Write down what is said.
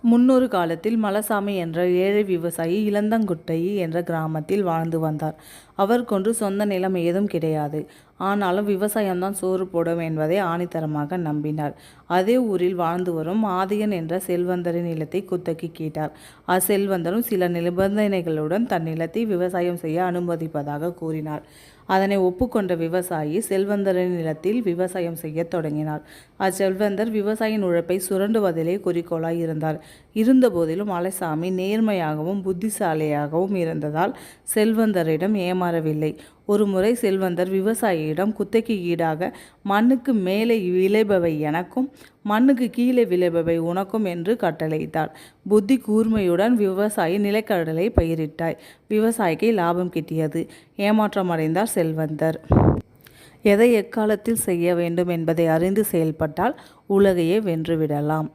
முன்னொரு காலத்தில் மலசாமி என்ற ஏழை விவசாயி இளந்தங்குட்டை என்ற கிராமத்தில் வாழ்ந்து வந்தார். அவருக்கொன்று சொந்த நிலம் ஏதும் கிடையாது. ஆனாலும் விவசாயம்தான் சோறு போடும் என்பதை ஆணித்தரமாக நம்பினார். அதே ஊரில் வாழ்ந்து வரும் ஆதியன் என்ற செல்வந்தரின் நிலத்தை குத்தகை கேட்டார். அச்செல்வந்தரும் சில நிபந்தனைகளுடன் தன் நிலத்தை விவசாயம் செய்ய அனுமதிப்பதாக கூறினார். அதனை ஒப்புக்கொண்ட விவசாயி செல்வந்தரின் நிலத்தில் விவசாயம் செய்ய தொடங்கினார். அச்செல்வந்தர் விவசாயியின் உழைப்பை சுரண்டுவதிலே குறிக்கோளாய் இருந்தார். இருந்தபோதிலும் மலைசாமி நேர்மையாகவும் புத்திசாலியாகவும் இருந்ததால் செல்வந்தரிடம் ஏமாறவில்லை. ஒருமுறை செல்வந்தர் விவசாயியிடம் குத்தகைக்கு ஈடாக மண்ணுக்கு மேலே விளைபவை எனக்கும் மண்ணுக்கு கீழே விளைபவை உனக்கும் என்று கட்டளையிட்டார். புத்தி கூர்மையுடன் விவசாயி நிலக்கடலை பயிரிட்டாய். விவசாயிக்கு லாபம் கிட்டியது. ஏமாற்றமடைந்தார் செல்வந்தர். எதை எக்காலத்தில் செய்ய வேண்டும் என்பதை அறிந்து செயல்பட்டால் உலகையே வென்றுவிடலாம்.